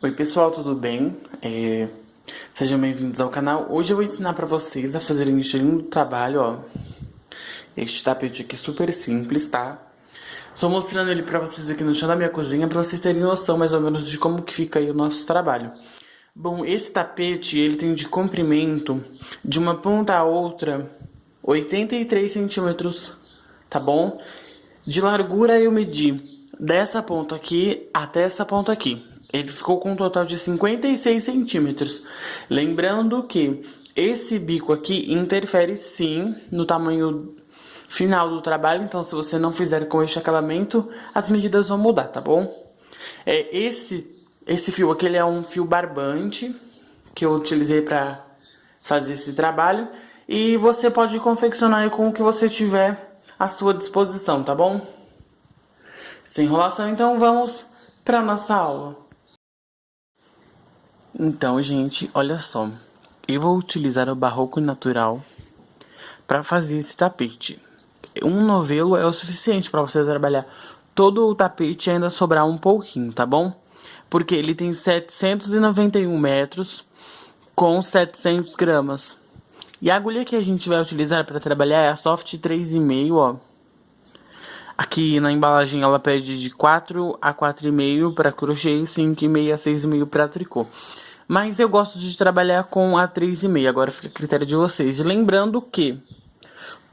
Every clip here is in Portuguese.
Oi pessoal, tudo bem? Sejam bem-vindos ao canal. Hoje eu vou ensinar pra vocês a fazerem este lindo trabalho, ó. Este tapete aqui super simples, tá? Estou mostrando ele pra vocês aqui no chão da minha cozinha pra vocês terem noção mais ou menos de como que fica aí o nosso trabalho. Bom, esse tapete, ele tem de comprimento, de uma ponta a outra, 83 centímetros, tá bom? De largura eu medi dessa ponta aqui até essa ponta aqui. Ele ficou com um total de 56 centímetros. Lembrando que esse bico aqui interfere sim no tamanho final do trabalho. Então, se você não fizer com este acabamento, as medidas vão mudar, tá bom? Esse fio aqui ele é um fio barbante que eu utilizei para fazer esse trabalho. E você pode confeccionar aí com o que você tiver à sua disposição, tá bom? Sem enrolação, então vamos para nossa aula. Então, gente, olha só. Eu vou utilizar o barroco natural para fazer esse tapete. Um novelo é o suficiente para você trabalhar todo o tapete e ainda sobrar um pouquinho, tá bom? Porque ele tem 791 metros com 700 gramas. E a agulha que a gente vai utilizar para trabalhar é a Soft 3,5, ó. Aqui na embalagem ela pede de 4 a 4,5 para crochê e 5,5 a 6,5 para tricô. Mas eu gosto de trabalhar com a 3,5, agora fica a critério de vocês. E lembrando que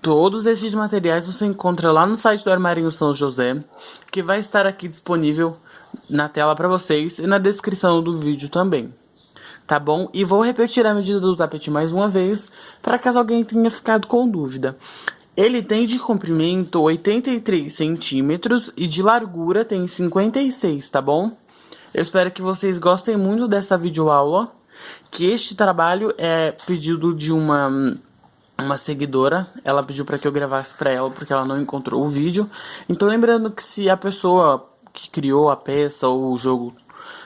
todos esses materiais você encontra lá no site do Armarinho São José, que vai estar aqui disponível na tela para vocês e na descrição do vídeo também. Tá bom? E vou repetir a medida do tapete mais uma vez, para caso alguém tenha ficado com dúvida. Ele tem de comprimento 83 centímetros e de largura tem 56, tá bom? Eu espero que vocês gostem muito dessa videoaula, que este trabalho é pedido de uma seguidora. Ela pediu para que eu gravasse para ela, porque ela não encontrou o vídeo. Então lembrando que se a pessoa que criou a peça ou o jogo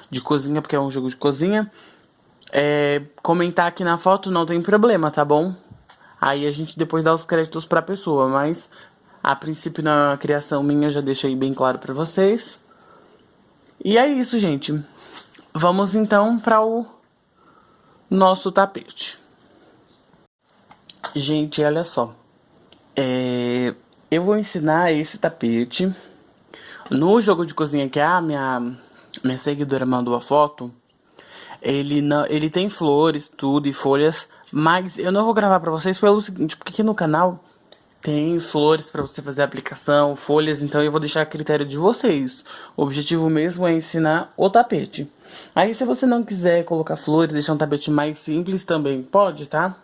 de cozinha, porque é um jogo de cozinha, comentar aqui na foto não tem problema, tá bom? Aí a gente depois dá os créditos pra pessoa, mas a princípio na criação minha já deixei bem claro pra vocês. E é isso, gente. Vamos então para o nosso tapete. Gente, olha só. Eu vou ensinar esse tapete no jogo de cozinha que a minha seguidora mandou a foto. Ele tem flores, tudo e folhas, mas eu não vou gravar pra vocês pelo seguinte, porque aqui no canal tem flores pra você fazer a aplicação, folhas, então eu vou deixar a critério de vocês. O objetivo mesmo é ensinar o tapete. Aí se você não quiser colocar flores, deixar um tapete mais simples também pode, tá?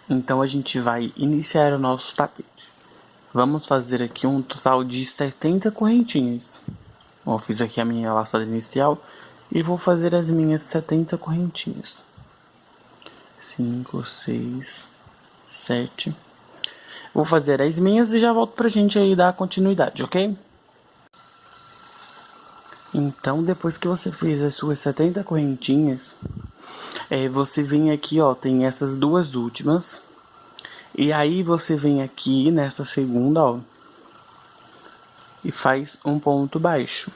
Então a gente vai iniciar o nosso tapete. Vamos fazer aqui um total de 70 correntinhas. Bom, fiz aqui a minha laçada inicial e vou fazer as minhas 70 correntinhas. 5, 6, 7. Vou fazer as minhas e já volto pra gente aí dar continuidade, ok? Então, depois que você fez as suas 70 correntinhas, você vem aqui, ó, tem essas duas últimas. E aí você vem aqui nessa segunda, ó, e faz um ponto baixo.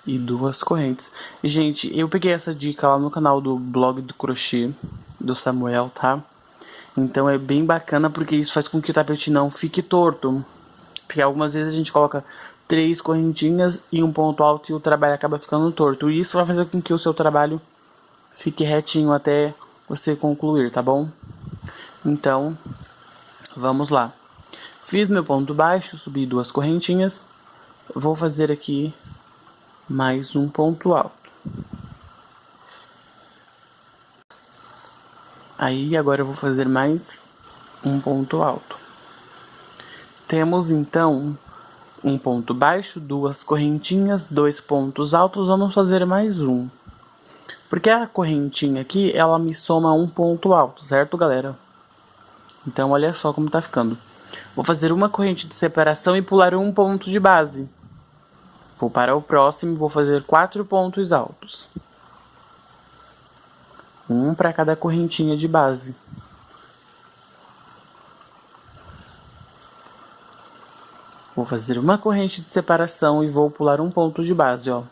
E duas correntes. Gente, eu peguei essa dica lá no canal do blog do crochê do Samuel, tá? Então é bem bacana porque isso faz com que o tapete não fique torto. Porque algumas vezes a gente coloca 3 correntinhas e um ponto alto e o trabalho acaba ficando torto. E isso vai fazer com que o seu trabalho fique retinho até você concluir, tá bom? Então, vamos lá. Fiz meu ponto baixo, subi 2 correntinhas. Vou fazer aqui mais um ponto alto. Aí agora eu vou fazer mais um ponto alto. Temos então um ponto baixo, 2 correntinhas, 2 pontos altos. Vamos fazer mais um. Porque a correntinha aqui, ela me soma um ponto alto, certo, galera? Então olha só como tá ficando. Vou fazer uma corrente de separação e pular um ponto de base. Vou para o próximo e vou fazer 4 pontos altos. Um para cada correntinha de base. Vou fazer uma corrente de separação e vou pular um ponto de base, ó.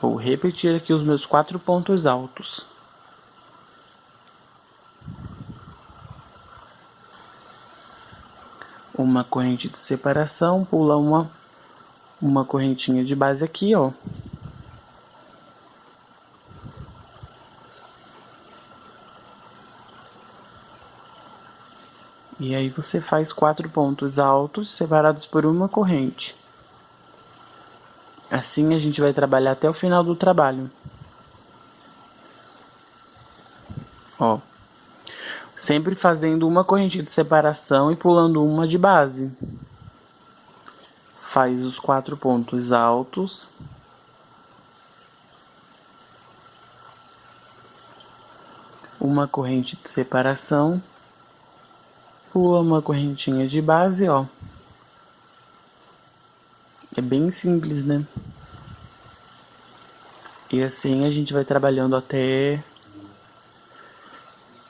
Vou repetir aqui os meus 4 pontos altos. Uma corrente de separação, pula uma correntinha de base aqui, ó. E aí você faz 4 pontos altos separados por uma corrente. Assim a gente vai trabalhar até o final do trabalho. Ó. Sempre fazendo uma corrente de separação e pulando uma de base. Faz os 4 pontos altos. Uma corrente de separação. Pula uma correntinha de base, ó. É bem simples, né? E assim a gente vai trabalhando até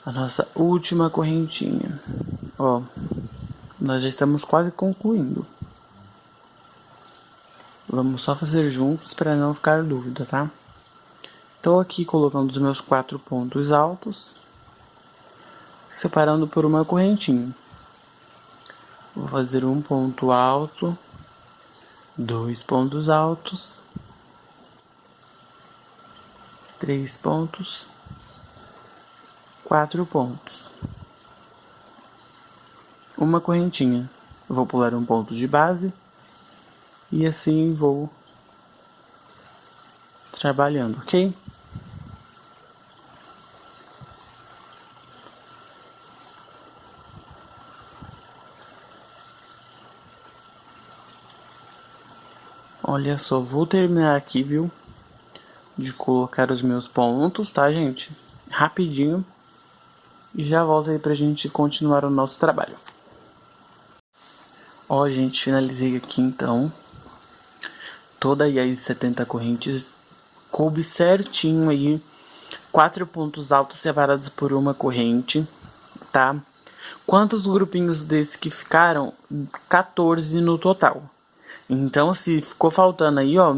a nossa última correntinha. Ó, nós já estamos quase concluindo. Vamos só fazer juntos para não ficar dúvida, tá? Tô aqui colocando os meus 4 pontos altos, separando por uma correntinha. Vou fazer um ponto alto, 2 pontos altos, 3 pontos, 4 pontos. Uma correntinha. Vou pular um ponto de base e assim vou trabalhando, ok? Olha só, vou terminar aqui, viu? De colocar os meus pontos, tá, gente? Rapidinho. E já volto aí pra gente continuar o nosso trabalho. Ó, gente, finalizei aqui então. Toda aí as 70 correntes. Coube certinho aí. 4 pontos altos separados por uma corrente, tá? Quantos grupinhos desses que ficaram? 14 no total. Então, se ficou faltando aí, ó,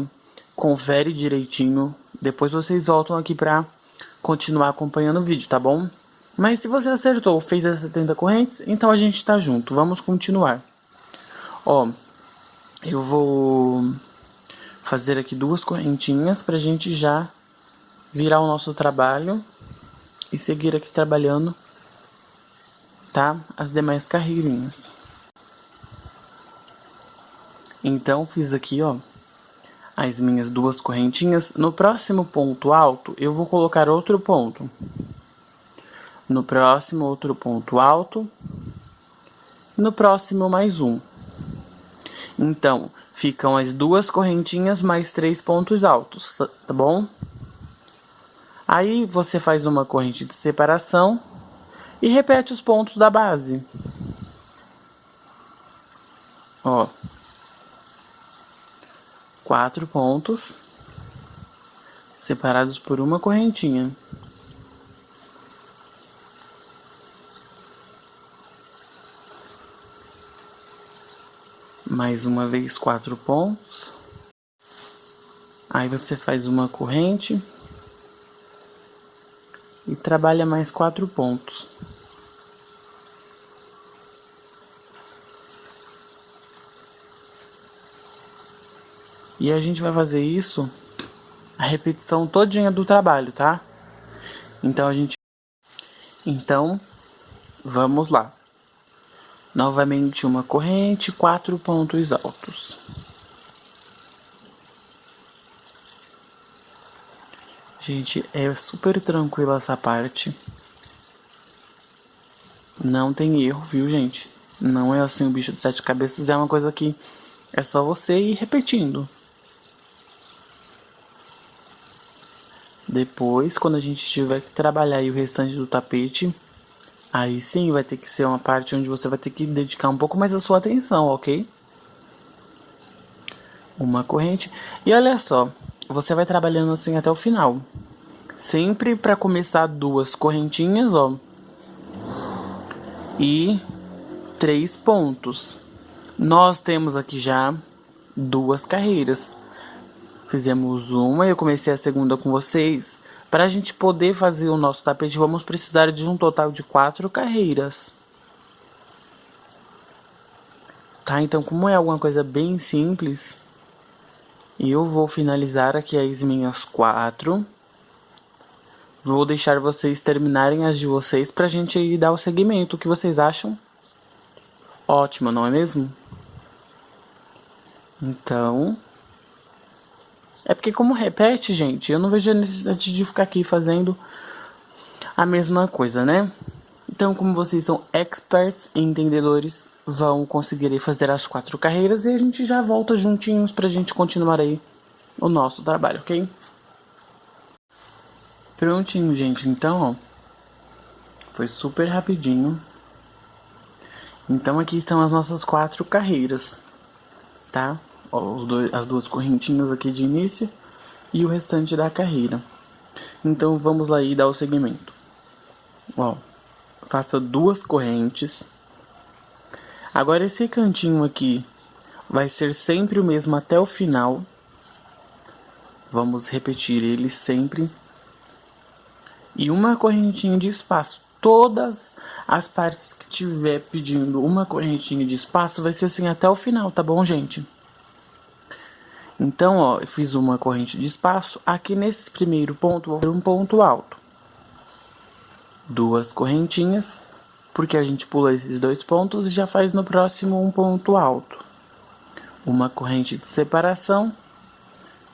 confere direitinho. Depois vocês voltam aqui pra continuar acompanhando o vídeo, tá bom? Mas se você acertou, fez as 70 correntes, então a gente tá junto. Vamos continuar. Ó, eu vou fazer aqui 2 correntinhas pra gente já virar o nosso trabalho e seguir aqui trabalhando, tá? As demais carreirinhas. Então, fiz aqui, ó, as minhas 2 correntinhas. No próximo ponto alto, eu vou colocar outro ponto. No próximo, outro ponto alto. No próximo, mais um. Então, ficam as 2 correntinhas mais 3 pontos altos, tá bom? Aí, você faz uma corrente de separação e repete os pontos da base. Ó. 4 pontos separados por uma correntinha. Mais uma vez 4 pontos. Aí você faz uma corrente e trabalha mais 4 pontos. E a gente vai fazer isso, a repetição todinha do trabalho, tá? Então, vamos lá. Novamente uma corrente, 4 pontos altos. Gente, é super tranquila essa parte. Não tem erro, viu, gente? Não é assim o bicho de 7 cabeças, é uma coisa que é só você ir repetindo. Depois, quando a gente tiver que trabalhar aí o restante do tapete, aí sim vai ter que ser uma parte onde você vai ter que dedicar um pouco mais a sua atenção, ok? Uma corrente. E olha só, você vai trabalhando assim até o final. Sempre para começar 2 correntinhas, ó. E 3 pontos. Nós temos aqui já 2 carreiras. Fizemos uma e eu comecei a segunda com vocês. Para a gente poder fazer o nosso tapete, vamos precisar de um total de 4 carreiras. Tá, então como é alguma coisa bem simples, eu vou finalizar aqui as minhas 4. Vou deixar vocês terminarem as de vocês pra gente aí dar o segmento. O que vocês acham? Ótimo, não é mesmo? Então... é porque como repete, gente, eu não vejo a necessidade de ficar aqui fazendo a mesma coisa, né? Então, como vocês são experts e entendedores, vão conseguir fazer as 4 carreiras e a gente já volta juntinhos pra gente continuar aí o nosso trabalho, ok? Prontinho, gente. Então, ó, foi super rapidinho. Então, aqui estão as nossas 4 carreiras, tá? Ó, as duas correntinhas aqui de início e o restante da carreira. Então, vamos lá e dar o segmento. Ó, faça 2 correntes. Agora, esse cantinho aqui vai ser sempre o mesmo até o final. Vamos repetir ele sempre. E uma correntinha de espaço. Todas as partes que tiver pedindo uma correntinha de espaço vai ser assim até o final, tá bom, gente? Então, ó, eu fiz uma corrente de espaço. Aqui nesse primeiro ponto, vou fazer um ponto alto. 2 correntinhas, porque a gente pula esses 2 pontos e já faz no próximo um ponto alto. Uma corrente de separação.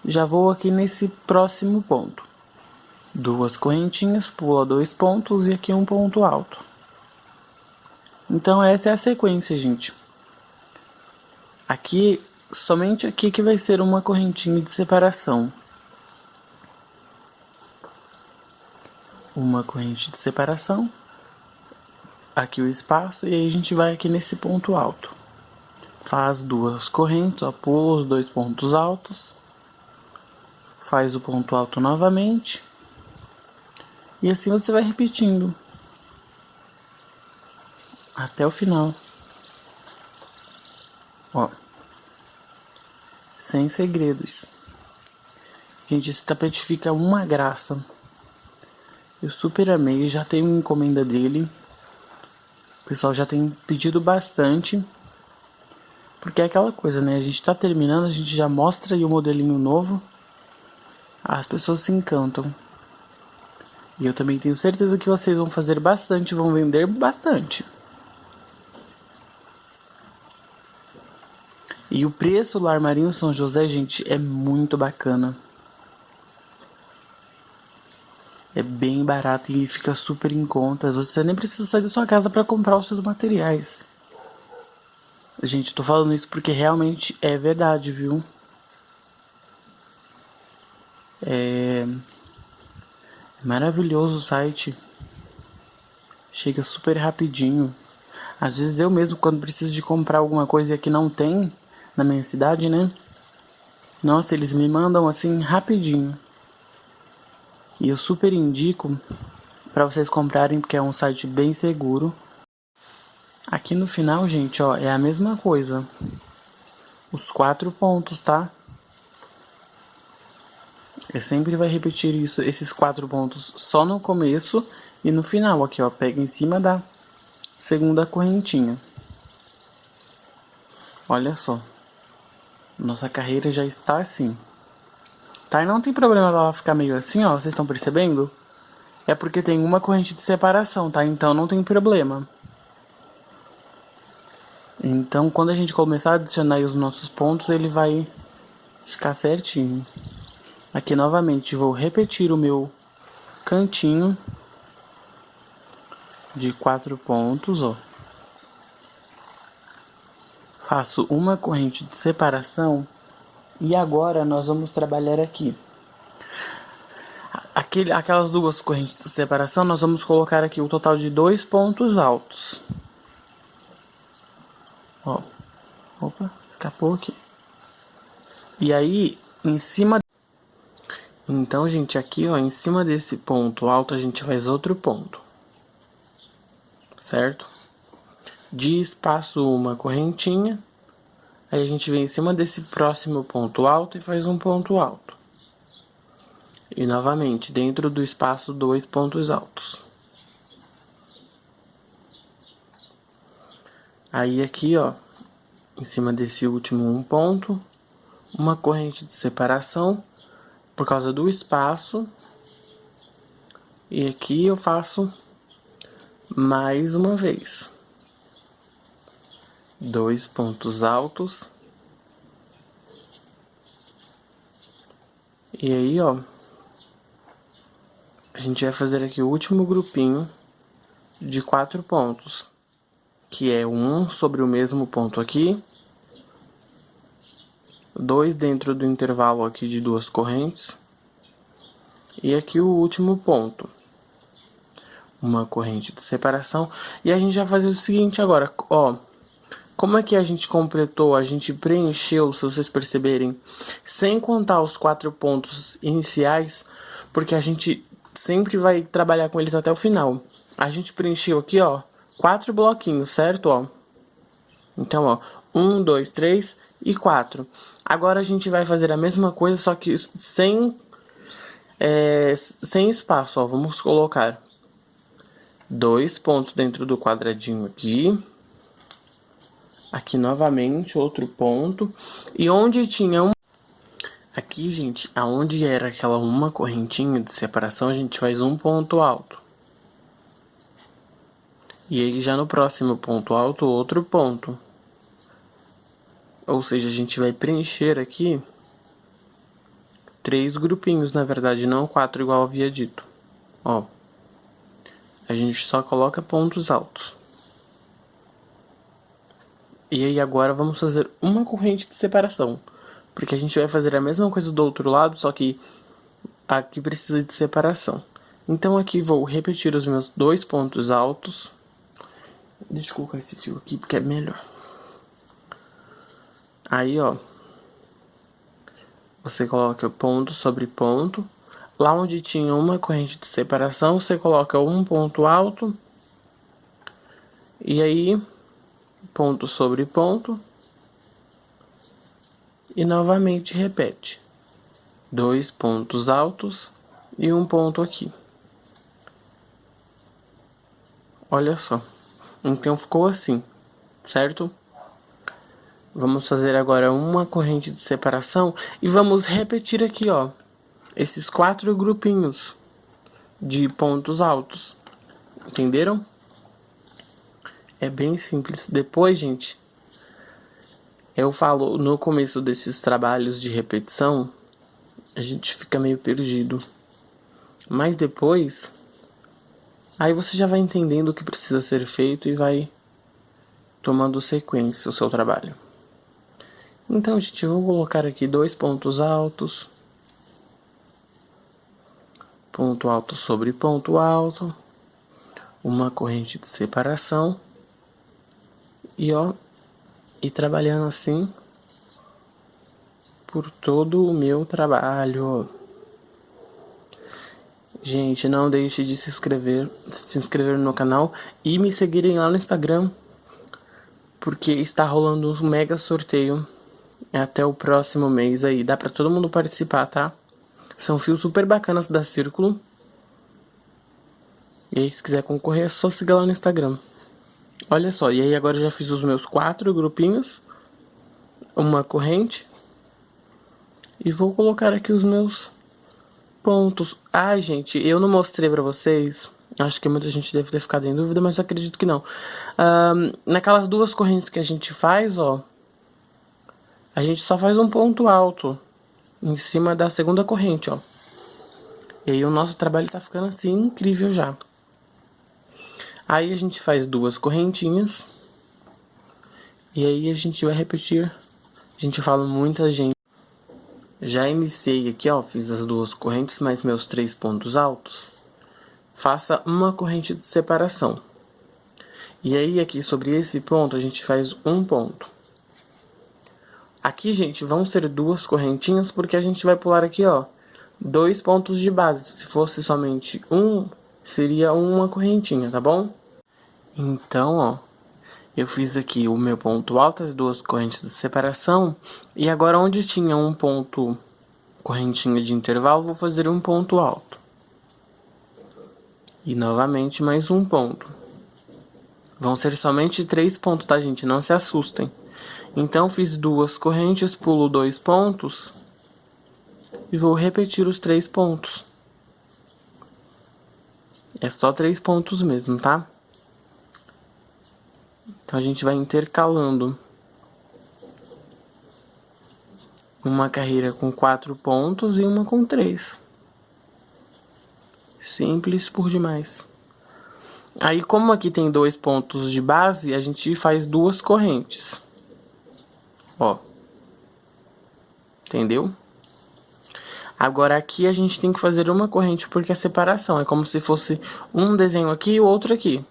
Já vou aqui nesse próximo ponto. 2 correntinhas, pula 2 pontos e aqui um ponto alto. Então essa é a sequência, gente. Aqui, somente aqui que vai ser uma correntinha de separação. Uma corrente de separação. Aqui o espaço e aí a gente vai aqui nesse ponto alto. Faz 2 correntes, ó, pula os 2 pontos altos. Faz o ponto alto novamente. E assim você vai repetindo até o final. Ó, sem segredos. Gente, esse tapete fica uma graça. Eu super amei, já tenho uma encomenda dele. O pessoal já tem pedido bastante. Porque é aquela coisa, né? A gente tá terminando, a gente já mostra aí o modelinho novo. As pessoas se encantam. E eu também tenho certeza que vocês vão fazer bastante, vão vender bastante. E o preço do armarinho São José, gente, é muito bacana. É bem barato e fica super em conta. Você nem precisa sair da sua casa para comprar os seus materiais. Gente, tô falando isso porque realmente é verdade, viu? É maravilhoso o site. Chega super rapidinho. Às vezes eu mesmo, quando preciso de comprar alguma coisa que não tem na minha cidade, né? Nossa, eles me mandam assim rapidinho. E eu super indico para vocês comprarem, porque é um site bem seguro. Aqui no final, gente, ó, é a mesma coisa. Os 4 pontos, tá? Eu sempre vai repetir isso, esses 4 pontos só no começo e no final. Aqui, ó, pega em cima da segunda correntinha. Olha só. Nossa carreira já está assim. Tá? E não tem problema ela ficar meio assim, ó. Vocês estão percebendo? É porque tem uma corrente de separação, tá? Então não tem problema. Então quando a gente começar a adicionar aí os nossos pontos, ele vai ficar certinho. Aqui novamente vou repetir o meu cantinho de 4 pontos, ó. Faço uma corrente de separação e agora nós vamos trabalhar aqui. Aquelas 2 correntes de separação, nós vamos colocar aqui o total de 2 pontos altos. Ó, opa, escapou aqui. E aí, em cima... Então, gente, aqui, ó, em cima desse ponto alto, a gente faz outro ponto. Certo? De espaço uma correntinha. Aí a gente vem em cima desse próximo ponto alto e faz um ponto alto. E novamente, dentro do espaço, 2 pontos altos. Aí aqui, ó, em cima desse último um ponto, uma corrente de separação por causa do espaço. E aqui eu faço mais uma vez. 2 pontos altos. E aí, ó, a gente vai fazer aqui o último grupinho de 4 pontos, que é um sobre o mesmo ponto aqui, 2 dentro do intervalo aqui de 2 correntes, e aqui o último ponto, uma corrente de separação. E a gente vai fazer o seguinte agora, ó, como é que a gente completou, a gente preencheu, se vocês perceberem, sem contar os 4 pontos iniciais, porque a gente sempre vai trabalhar com eles até o final. A gente preencheu aqui, ó, 4 bloquinhos, certo? Ó. Então, ó, 1, 2, 3 e 4. Agora a gente vai fazer a mesma coisa, só que sem espaço, ó. Vamos colocar 2 pontos dentro do quadradinho aqui. Aqui novamente, outro ponto. E onde tinha um... Aqui, gente, aonde era aquela uma correntinha de separação, a gente faz um ponto alto. E aí, já no próximo ponto alto, outro ponto. Ou seja, a gente vai preencher aqui 3 grupinhos, na verdade, não 4, igual eu havia dito. Ó. A gente só coloca pontos altos. E aí agora vamos fazer uma corrente de separação, porque a gente vai fazer a mesma coisa do outro lado, só que aqui precisa de separação. Então aqui vou repetir os meus 2 pontos altos. Deixa eu colocar esse fio aqui porque é melhor. Aí, ó, você coloca ponto sobre ponto. Lá onde tinha uma corrente de separação, você coloca um ponto alto. E aí, ponto sobre ponto. E novamente repete. 2 pontos altos e um ponto aqui. Olha só. Então ficou assim, certo? Vamos fazer agora uma corrente de separação e vamos repetir aqui, ó, esses 4 grupinhos de pontos altos. Entenderam? É bem simples. Depois, gente, eu falo no começo desses trabalhos de repetição, a gente fica meio perdido. Mas depois, aí você já vai entendendo o que precisa ser feito e vai tomando sequência o seu trabalho. Então, gente, eu vou colocar aqui 2 pontos altos. Ponto alto sobre ponto alto. Uma corrente de separação. E, ó, e trabalhando assim por todo o meu trabalho. Gente, não deixe de se inscrever no canal e me seguirem lá no Instagram, porque está rolando um mega sorteio até o próximo mês aí. Dá pra todo mundo participar, tá? São fios super bacanas da Círculo. E aí, se quiser concorrer, é só seguir lá no Instagram. Olha só, e aí agora eu já fiz os meus 4 grupinhos, uma corrente, e vou colocar aqui os meus pontos. Ai, gente, eu não mostrei pra vocês, acho que muita gente deve ter ficado em dúvida, mas eu acredito que não. Naquelas 2 correntes que a gente faz, ó, a gente só faz um ponto alto em cima da segunda corrente, ó. E aí o nosso trabalho tá ficando assim, incrível já. Aí a gente faz 2 correntinhas. E aí a gente vai repetir. A gente fala muita gente. Já iniciei aqui, ó, fiz as 2 correntes, mais meus 3 pontos altos. Faça uma corrente de separação. E aí aqui sobre esse ponto a gente faz um ponto. Aqui, gente, vão ser 2 correntinhas, porque a gente vai pular aqui, ó, 2 pontos de base. Se fosse somente um, seria uma correntinha, tá bom? Então, ó, Eu fiz aqui o meu ponto alto, as duas correntes de separação. E agora onde tinha um ponto correntinha de intervalo, vou fazer um ponto alto. E novamente mais um ponto. Vão ser somente 3 pontos, tá, gente? Não se assustem. Então, fiz duas correntes, pulo 2 pontos. E vou repetir os 3 pontos. É só 3 pontos mesmo, tá? Então, a gente vai intercalando. Uma carreira com 4 pontos e uma com 3. Simples por demais. Aí, como aqui tem 2 pontos de base, a gente faz 2 correntes. Ó. Entendeu? Agora, aqui a gente tem que fazer uma corrente, porque a separação é como se fosse um desenho aqui e o outro aqui.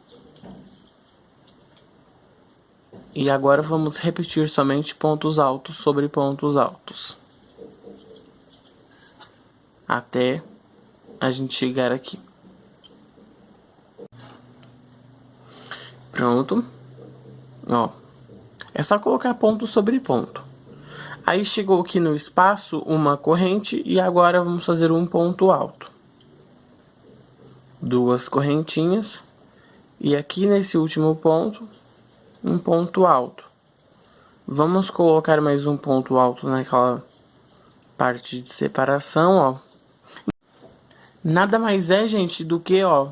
E agora vamos repetir somente pontos altos sobre pontos altos. Até a gente chegar aqui. Pronto. Ó. É só colocar ponto sobre ponto. Aí chegou aqui no espaço uma corrente e agora vamos fazer um ponto alto. Duas correntinhas. E aqui nesse último ponto, um ponto alto. Vamos colocar mais um ponto alto naquela parte de separação, ó. Nada mais é, gente, do que, ó,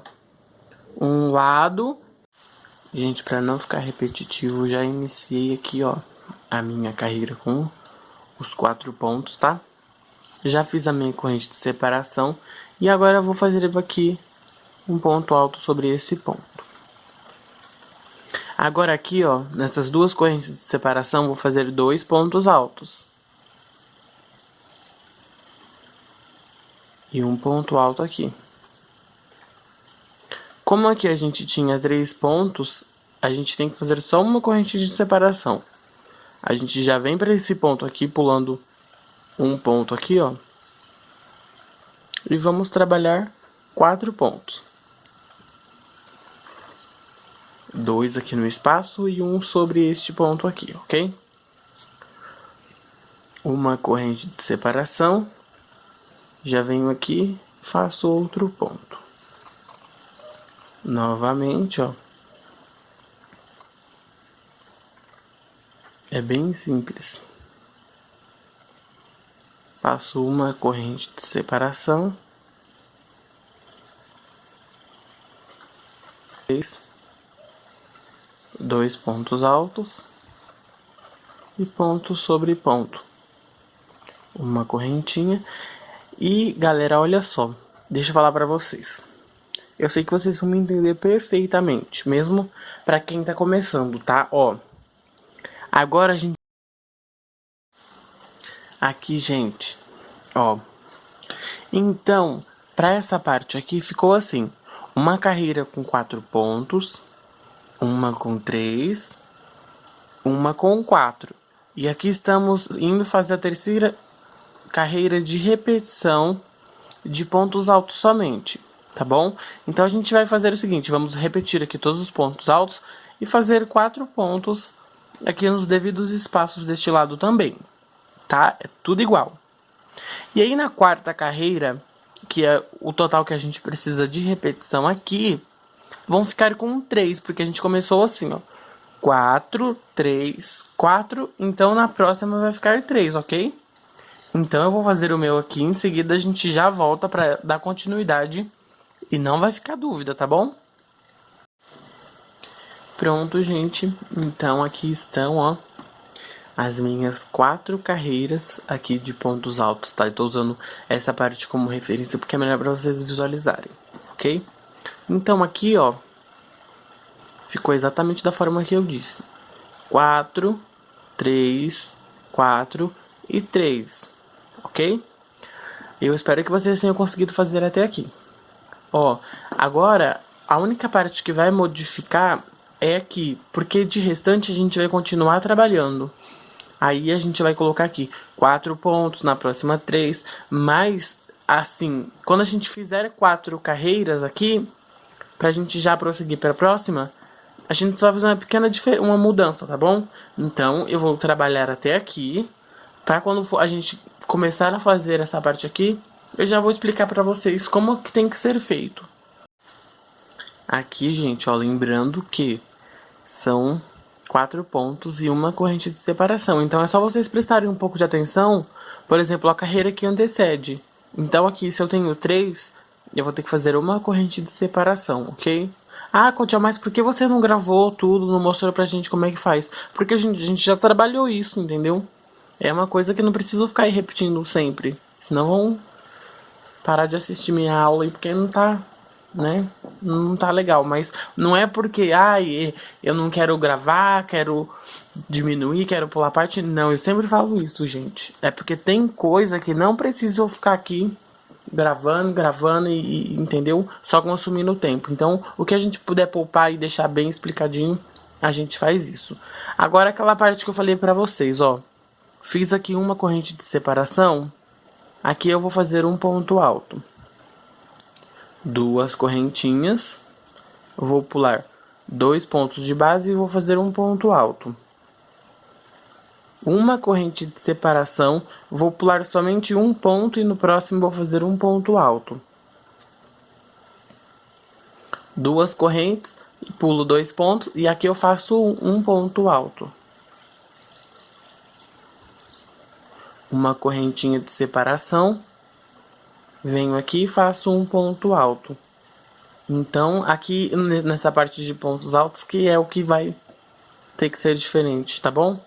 um lado. Gente, para não ficar repetitivo, já iniciei aqui, ó, a minha carreira com os 4 pontos, tá? Já fiz a minha corrente de separação e agora eu vou fazer aqui um ponto alto sobre esse ponto. Agora aqui, ó, nessas duas correntes de separação, vou fazer 2 pontos altos. E um ponto alto aqui. Como aqui a gente tinha 3 pontos, a gente tem que fazer só uma corrente de separação. A gente já vem para esse ponto aqui, pulando um ponto aqui, ó. E vamos trabalhar 4 pontos. 2 aqui no espaço e um sobre este ponto aqui, ok? Uma corrente de separação. Já venho aqui, faço outro ponto. Novamente, ó. É bem simples. Faço uma corrente de separação. 2 pontos altos. E ponto sobre ponto. Uma correntinha. E, galera, olha só. Deixa eu falar pra vocês. Eu sei que vocês vão me entender perfeitamente. Mesmo pra quem tá começando, tá? Ó. Agora a gente... Aqui, gente. Ó. Então, pra essa parte aqui ficou assim. Uma carreira com 4 pontos. Uma com 3. Uma com 4. E aqui estamos indo fazer a terceira carreira de repetição de pontos altos somente, tá bom? Então a gente vai fazer o seguinte, vamos repetir aqui todos os pontos altos e fazer 4 pontos aqui nos devidos espaços deste lado também, tá? É tudo igual. E aí na quarta carreira, que é o total que a gente precisa de repetição aqui, vão ficar com 3, porque a gente começou assim, ó. 4, 3, 4, então na próxima vai ficar 3, ok? Então eu vou fazer o meu aqui, em seguida a gente já volta para dar continuidade e não vai ficar dúvida, tá bom? Pronto, gente. Então aqui estão, ó, as minhas 4 carreiras aqui de pontos altos, tá? Eu tô usando essa parte como referência porque é melhor para vocês visualizarem, ok? Então aqui, ó, ficou exatamente da forma que eu disse. 4, 3, 4 e 3. Ok? Eu espero que vocês tenham conseguido fazer até aqui. Ó, agora, a única parte que vai modificar é aqui, porque de restante a gente vai continuar trabalhando. Aí a gente vai colocar aqui 4 pontos, na próxima 3, mas assim, quando a gente fizer 4 carreiras aqui, pra gente já prosseguir pra próxima, a gente só vai fazer uma pequena uma mudança, tá bom? Então, eu vou trabalhar até aqui, pra quando a gente começar a fazer essa parte aqui, eu já vou explicar pra vocês como que tem que ser feito. Aqui, gente, ó, lembrando que são 4 pontos e uma corrente de separação. Então, é só vocês prestarem um pouco de atenção, por exemplo, a carreira que antecede. Então, aqui, se eu tenho 3, eu vou ter que fazer uma corrente de separação, ok? Ah, Cotia, mas por que você não gravou tudo, não mostrou pra gente como é que faz? Porque a gente já trabalhou isso, entendeu? É uma coisa que não preciso ficar aí repetindo sempre. Senão vão parar de assistir minha aula aí, porque não tá, né? Não tá legal. Mas não é porque, ai, eu não quero gravar, quero diminuir, quero pular parte. Não, eu sempre falo isso, gente. É porque tem coisa que não precisa eu ficar aqui gravando e entendeu? Só consumindo o tempo. Então, o que a gente puder poupar e deixar bem explicadinho, a gente faz isso. Agora, aquela parte que eu falei pra vocês, ó. Fiz aqui uma corrente de separação. Aqui eu vou fazer um ponto alto. 2 correntinhas. Eu vou pular 2 pontos de base e vou fazer um ponto alto. Uma corrente de separação, vou pular somente um ponto e no próximo vou fazer um ponto alto. 2 correntes, pulo 2 pontos e aqui eu faço um ponto alto. Uma correntinha de separação, venho aqui e faço um ponto alto. Então, aqui nessa parte de pontos altos que é o que vai ter que ser diferente, tá bom?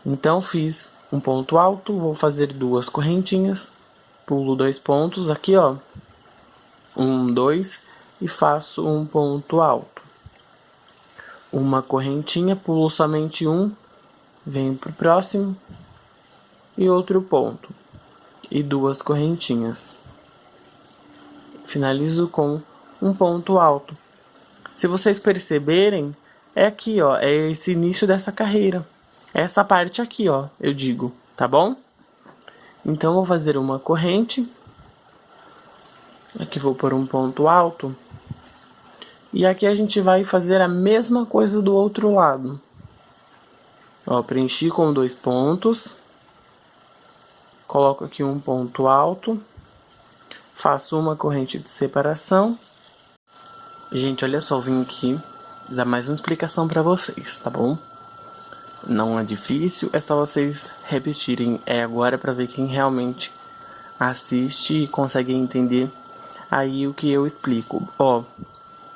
Então, fiz um ponto alto, vou fazer 2 correntinhas, pulo 2 pontos, aqui ó, 1, 2, e faço um ponto alto. Uma correntinha, pulo somente um, venho pro próximo, e outro ponto, e 2 correntinhas. Finalizo com um ponto alto. Se vocês perceberem, é aqui ó, é esse início dessa carreira. Essa parte aqui, ó, eu digo, tá bom? Então, vou fazer uma corrente. Aqui vou por um ponto alto. E aqui a gente vai fazer a mesma coisa do outro lado. Ó, preenchi com 2 pontos. Coloco aqui um ponto alto. Faço uma corrente de separação. Gente, olha só, vim aqui dar mais uma explicação pra vocês, tá bom? Não é difícil, é só vocês repetirem. É agora pra ver quem realmente assiste e consegue entender aí o que eu explico. Ó,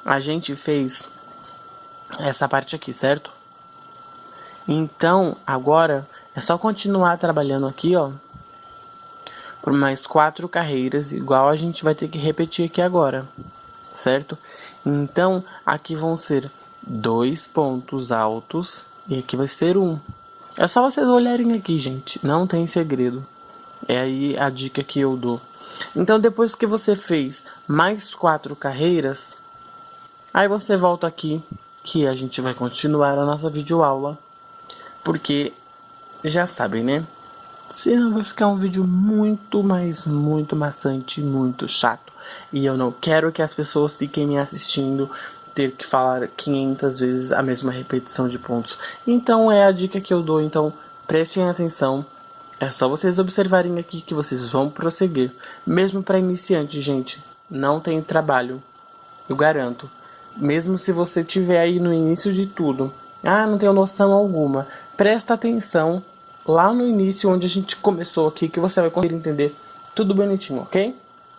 a gente fez essa parte aqui, certo? Então, agora é só continuar trabalhando aqui, ó, por mais 4 carreiras, igual a gente vai ter que repetir aqui agora, certo? Então, aqui vão ser 2 pontos altos e aqui vai ser 1. É só vocês olharem aqui, gente, não tem segredo. É aí a dica que eu dou. Então, depois que você fez mais 4 carreiras, aí você volta aqui, que a gente vai continuar a nossa videoaula. Porque, já sabem, né? Senão vai ficar um vídeo muito maçante, muito chato. E eu não quero que as pessoas fiquem me assistindo ter que falar 500 vezes a mesma repetição de pontos. Então, é a dica que eu dou. Então, prestem atenção. É só vocês observarem aqui que vocês vão prosseguir. Mesmo para iniciante, gente, não tem trabalho. Eu garanto. Mesmo se você tiver aí no início de tudo. Ah, não tenho noção alguma. Presta atenção lá no início, onde a gente começou aqui, que você vai conseguir entender tudo bonitinho, ok?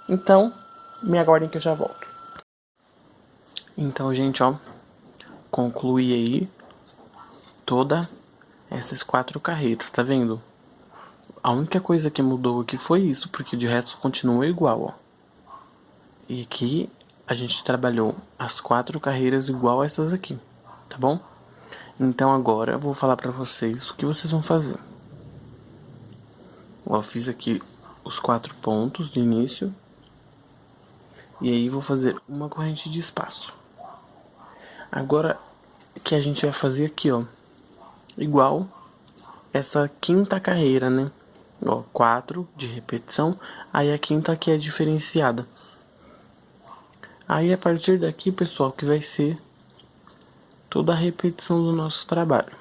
Então, me aguardem que eu já volto. Então, gente, ó, concluí aí toda essas 4 carreiras, tá vendo? A única coisa que mudou aqui foi isso, porque de resto continua igual, ó. E aqui a gente trabalhou as 4 carreiras igual essas aqui, tá bom? Então agora eu vou falar pra vocês o que vocês vão fazer. Ó, fiz aqui os 4 pontos de início. E aí vou fazer uma corrente de espaço. Agora que a gente vai fazer aqui, ó, igual essa 5ª carreira, né? Ó, 4 de repetição, aí a 5ª aqui é diferenciada. Aí a partir daqui, pessoal, que vai ser toda a repetição do nosso trabalho.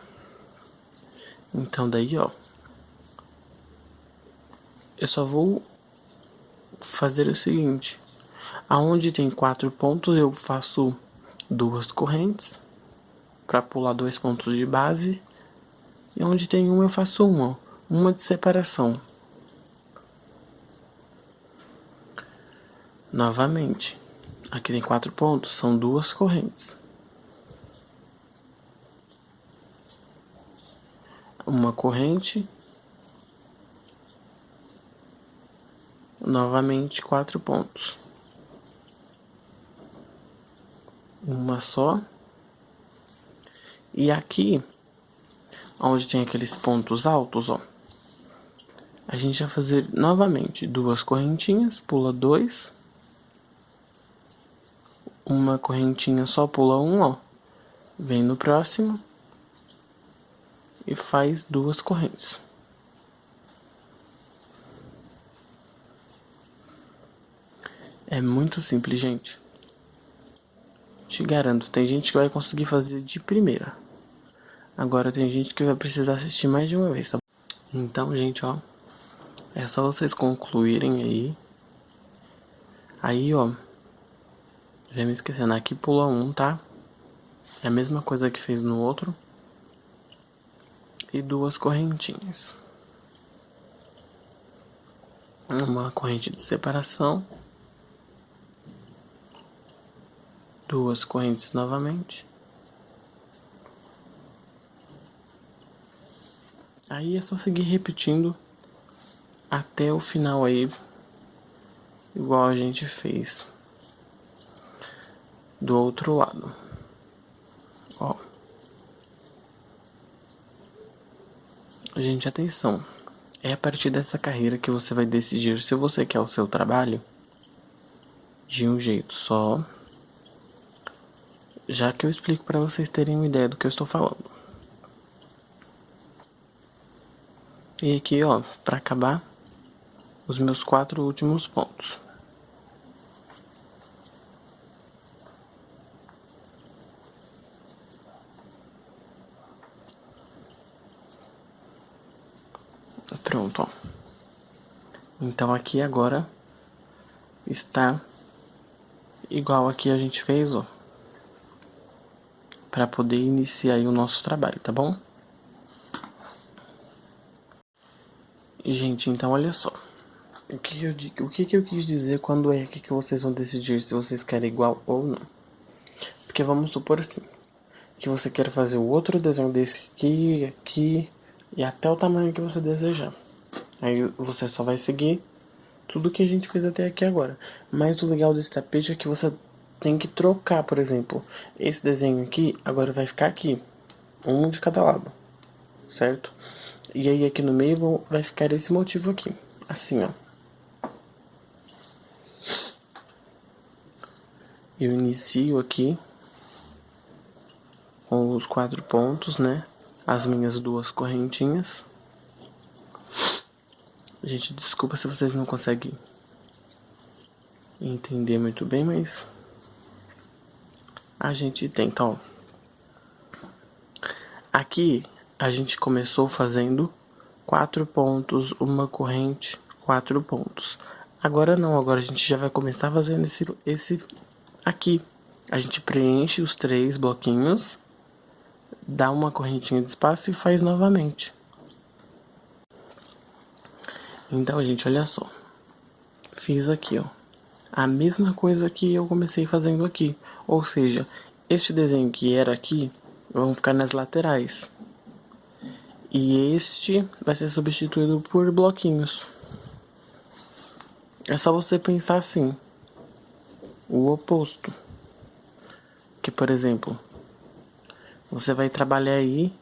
Então daí, ó, eu só vou fazer o seguinte: aonde tem 4 pontos eu faço 2 correntes para pular 2 pontos de base, e onde tem um eu faço uma de separação. Novamente, aqui tem 4 pontos, são 2 correntes. Uma corrente, novamente 4 pontos. Uma só. E aqui, onde tem aqueles pontos altos, ó, a gente vai fazer novamente 2 correntinhas, pula 2. Uma correntinha só, pula 1, ó. Vem no próximo e faz 2 correntes. É muito simples, gente. Te garanto, tem gente que vai conseguir fazer de primeira. Agora tem gente que vai precisar assistir mais de uma vez, tá? Então, gente, ó, é só vocês concluírem aí. Aí, ó, já me esquecendo, aqui pula 1, tá? É a mesma coisa que fez no outro. E 2 correntinhas. Uma corrente de separação. 2 correntes novamente. Aí é só seguir repetindo até o final aí, igual a gente fez do outro lado. Ó. Gente, atenção. É a partir dessa carreira que você vai decidir se você quer o seu trabalho de um jeito só, já que eu explico para vocês terem uma ideia do que eu estou falando. E aqui, ó, para acabar, os meus 4 últimos pontos. Pronto, ó. Então aqui agora está igual aqui a gente fez, ó, para poder iniciar aí o nosso trabalho, tá bom? Gente, então olha só. O que eu quis dizer quando é que vocês vão decidir se vocês querem igual ou não? Porque vamos supor assim, que você quer fazer o outro desenho desse aqui e até o tamanho que você desejar. Aí você só vai seguir tudo que a gente fez até aqui agora. Mas o legal desse tapete é que você tem que trocar, por exemplo, esse desenho aqui agora vai ficar aqui, um de cada lado, certo? E aí aqui no meio vai ficar esse motivo aqui, assim, ó. Eu inicio aqui com os 4 pontos, né? As minhas 2 correntinhas. Gente, desculpa se vocês não conseguem entender muito bem, mas a gente tenta, ó. Aqui a gente começou fazendo 4 pontos, uma corrente, 4 pontos. Agora não, agora a gente já vai começar fazendo esse aqui. A gente preenche os 3 bloquinhos, dá uma correntinha de espaço e faz novamente. Então, gente, olha só. Fiz aqui, ó, a mesma coisa que eu comecei fazendo aqui. Ou seja, este desenho que era aqui, vão ficar nas laterais. E este vai ser substituído por bloquinhos. É só você pensar assim, o oposto. Que, por exemplo, você vai trabalhar aí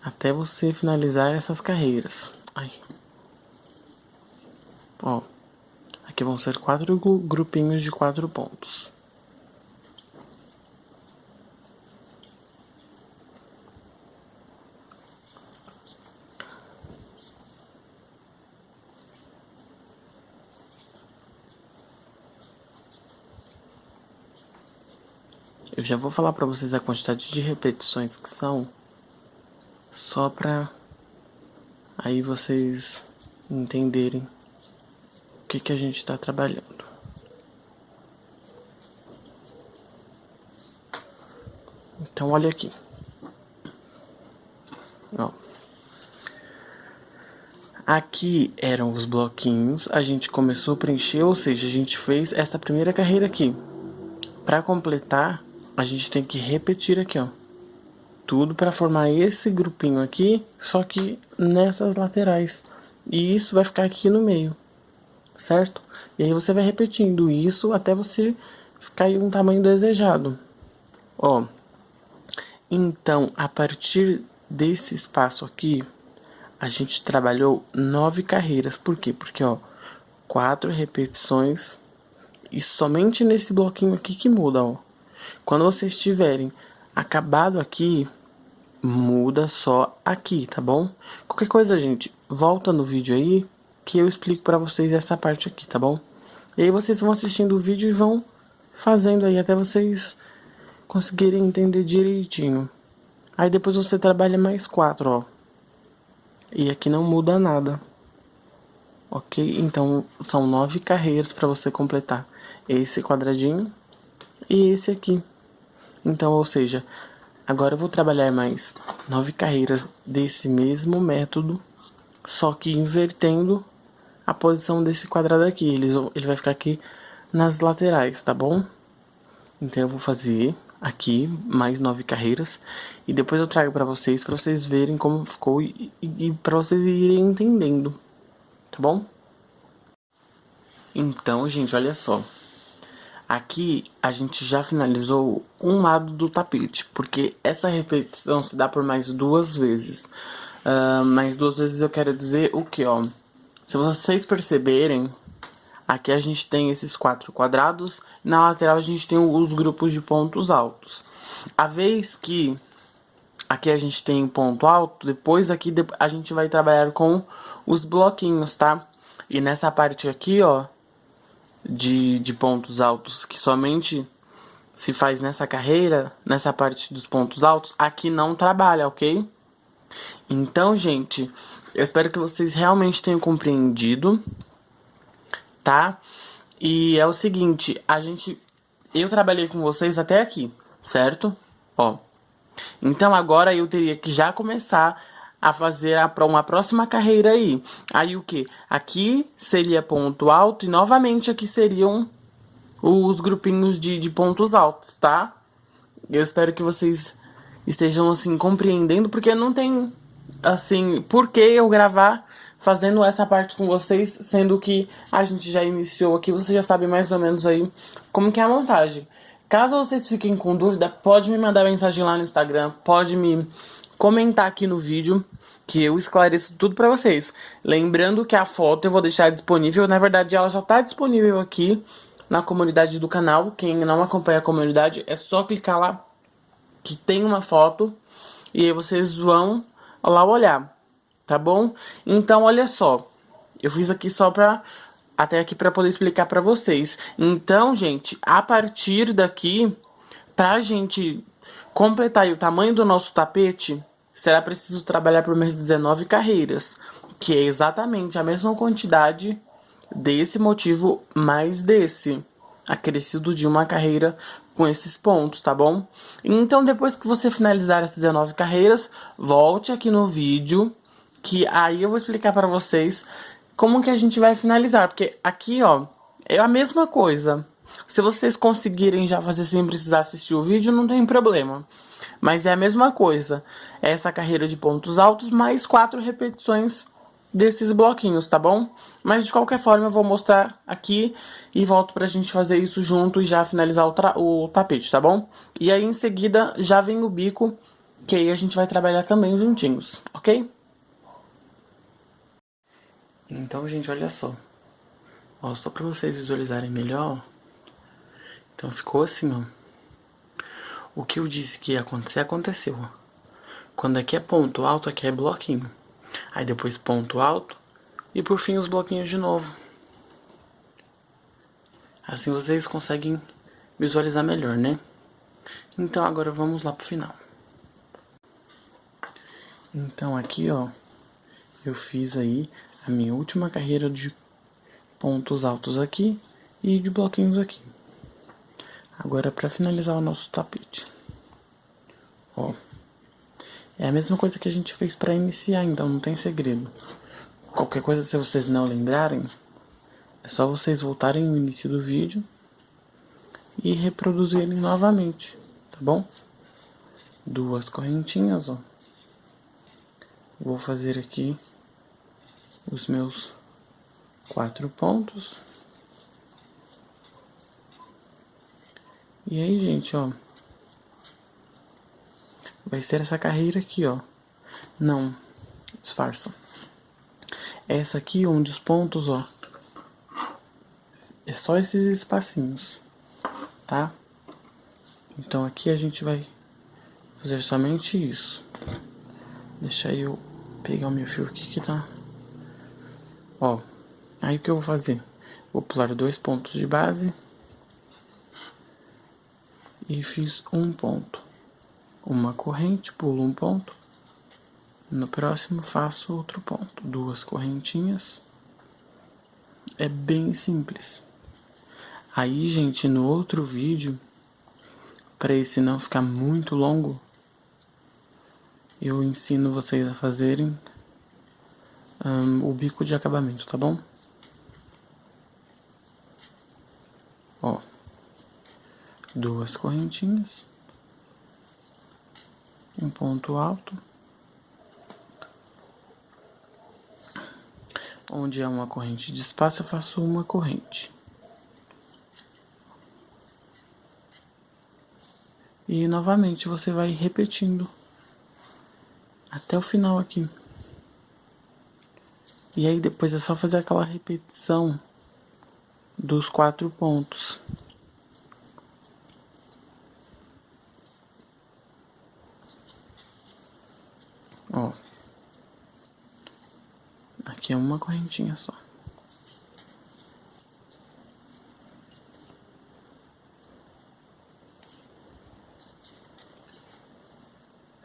até você finalizar essas carreiras. Ai. Ó, aqui vão ser 4 grupinhos de 4 pontos. Eu já vou falar pra vocês a quantidade de repetições que são, só pra aí vocês entenderem o que a gente tá trabalhando. Então olha aqui. Ó. Aqui eram os bloquinhos, a gente começou a preencher, ou seja, a gente fez essa primeira carreira aqui. Para completar, a gente tem que repetir aqui, ó. Tudo para formar esse grupinho aqui, só que nessas laterais. E isso vai ficar aqui no meio, certo? E aí você vai repetindo isso até você ficar em um tamanho desejado. Ó, então, a partir desse espaço aqui, a gente trabalhou 9 carreiras. Por quê? Porque, ó, 4 repetições e somente nesse bloquinho aqui que muda, ó. Quando vocês tiverem acabado aqui, muda só aqui, tá bom? Qualquer coisa, gente, volta no vídeo aí que eu explico pra vocês essa parte aqui, tá bom? E aí vocês vão assistindo o vídeo e vão fazendo aí até vocês conseguirem entender direitinho. Aí depois você trabalha mais 4, ó. E aqui não muda nada. Ok? Então são 9 carreiras para você completar esse quadradinho e esse aqui. Então, ou seja, agora eu vou trabalhar mais 9 carreiras desse mesmo método, só que invertendo a posição desse quadrado aqui. Ele vai ficar aqui nas laterais, tá bom? Então eu vou fazer aqui mais 9 carreiras e depois eu trago para vocês verem como ficou e para vocês irem entendendo, tá bom? Então, gente, olha só. Aqui a gente já finalizou um lado do tapete, porque essa repetição se dá por mais 2 vezes. Mais 2 vezes eu quero dizer o que, ó. Se vocês perceberem, aqui a gente tem esses 4 quadrados, e na lateral a gente tem os grupos de pontos altos. A vez que aqui a gente tem ponto alto, depois aqui a gente vai trabalhar com os bloquinhos, tá? E nessa parte aqui, ó, de pontos altos que somente se faz nessa carreira, nessa parte dos pontos altos, aqui não trabalha, ok? Então, gente, eu espero que vocês realmente tenham compreendido, tá? E é o seguinte, eu trabalhei com vocês até aqui, certo? Ó, então agora eu teria que já começar a fazer uma próxima carreira aí. Aí o que? Aqui seria ponto alto e novamente aqui seriam os grupinhos de pontos altos, tá? Eu espero que vocês estejam assim compreendendo, porque não tem assim por que eu gravar fazendo essa parte com vocês, sendo que a gente já iniciou aqui, você já sabe mais ou menos aí como que é a montagem. Caso vocês fiquem com dúvida, pode me mandar mensagem lá no Instagram, pode me comentar aqui no vídeo, que eu esclareço tudo pra vocês. Lembrando que a foto eu vou deixar disponível, na verdade ela já tá disponível aqui na comunidade do canal. Quem não acompanha a comunidade, é só clicar lá que tem uma foto e aí vocês vão lá olhar, tá bom? Então, olha só, eu fiz aqui só até aqui pra poder explicar pra vocês. Então, gente, a partir daqui, pra gente completar aí o tamanho do nosso tapete, será preciso trabalhar por mais 19 carreiras, que é exatamente a mesma quantidade desse motivo mais desse, acrescido de uma carreira com esses pontos, tá bom? Então, depois que você finalizar as 19 carreiras, volte aqui no vídeo, que aí eu vou explicar pra vocês como que a gente vai finalizar, porque aqui, ó, é a mesma coisa. Se vocês conseguirem já fazer sem precisar assistir o vídeo, não tem problema. Mas é a mesma coisa. Essa carreira de pontos altos, mais 4 repetições desses bloquinhos, tá bom? Mas de qualquer forma eu vou mostrar aqui e volto pra gente fazer isso junto e já finalizar o tapete, tá bom? E aí em seguida já vem o bico, que aí a gente vai trabalhar também juntinhos, ok? Então, gente, olha só. Ó, só pra vocês visualizarem melhor. Então ficou assim, ó. O que eu disse que ia acontecer, aconteceu, ó. Quando aqui é ponto alto, aqui é bloquinho. Aí depois ponto alto e por fim os bloquinhos de novo. Assim vocês conseguem visualizar melhor, né? Então agora vamos lá pro final. Então aqui, ó, eu fiz aí a minha última carreira de pontos altos aqui e de bloquinhos aqui. Agora para finalizar o nosso tapete. Ó, é a mesma coisa que a gente fez para iniciar, então não tem segredo. Qualquer coisa, se vocês não lembrarem, é só vocês voltarem no início do vídeo e reproduzirem novamente, tá bom? 2 correntinhas, ó. Vou fazer aqui os meus 4 pontos. E aí, gente, ó, vai ser essa carreira aqui, ó. Não, disfarça. Essa aqui, onde os pontos, ó, é só esses espacinhos, tá? Então aqui a gente vai fazer somente isso. Deixa eu pegar o meu fio aqui que tá. Ó, aí o que eu vou fazer? Vou pular 2 pontos de base. E fiz um ponto. Uma corrente, pulo um ponto. No próximo faço outro ponto. 2 correntinhas. É bem simples. Aí, gente, no outro vídeo, para esse não ficar muito longo, eu ensino vocês a fazerem o bico de acabamento, tá bom? Ó, 2 correntinhas, um ponto alto, onde é uma corrente de espaço eu faço uma corrente. E novamente você vai repetindo até o final aqui. E aí depois é só fazer aquela repetição dos 4 pontos. Ó. Aqui é uma correntinha só.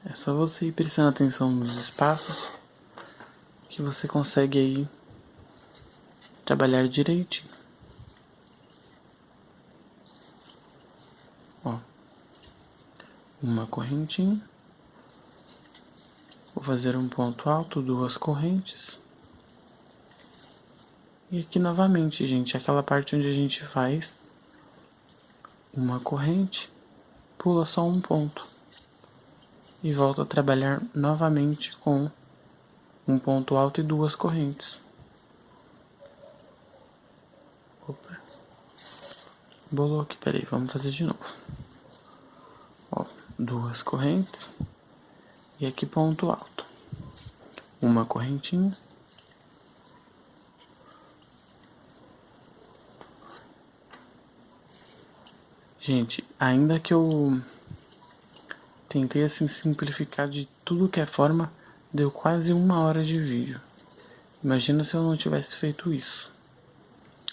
É só você ir prestando atenção nos espaços que você consegue aí trabalhar direitinho. Ó, uma correntinha. Vou fazer um ponto alto, 2 correntes. E aqui novamente, gente, aquela parte onde a gente faz uma corrente, pula só um ponto. E volta a trabalhar novamente com um ponto alto e 2 correntes. Opa. Bolou aqui, peraí, vamos fazer de novo. Ó, 2 correntes. E aqui ponto alto. Uma correntinha. Gente, ainda que eu tentei assim simplificar de tudo que é forma, deu quase 1 hora de vídeo. Imagina se eu não tivesse feito isso.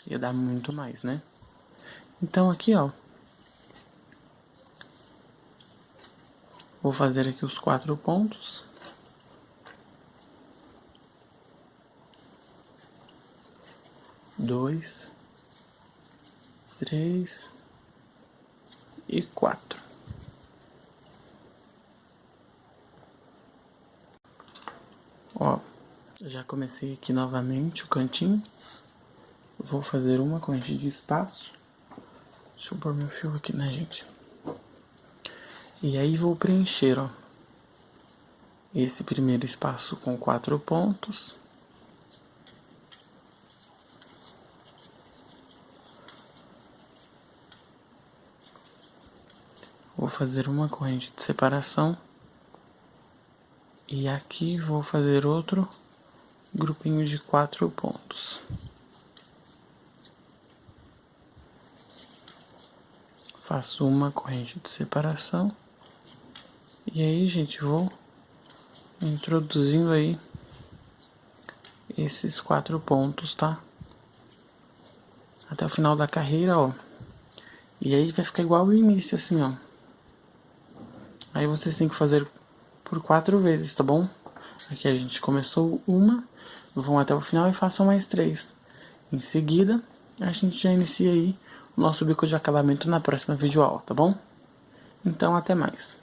Ia dar muito mais, né? Então aqui, ó. Vou fazer aqui os 4 pontos. Dois, 3 e 4. Ó, já comecei aqui novamente o cantinho. Vou fazer uma corrente de espaço. Deixa eu pôr meu fio aqui, né, gente? E aí vou preencher, ó, esse primeiro espaço com 4 pontos. Vou fazer uma corrente de separação. E aqui vou fazer outro grupinho de 4 pontos. Faço uma corrente de separação. E aí, gente, vou introduzindo aí esses 4 pontos, tá? Até o final da carreira, ó. E aí vai ficar igual o início, assim, ó. Aí vocês têm que fazer por 4 vezes, tá bom? Aqui a gente começou uma, vão até o final e façam mais 3. Em seguida, a gente já inicia aí o nosso bico de acabamento na próxima videoaula, tá bom? Então, até mais.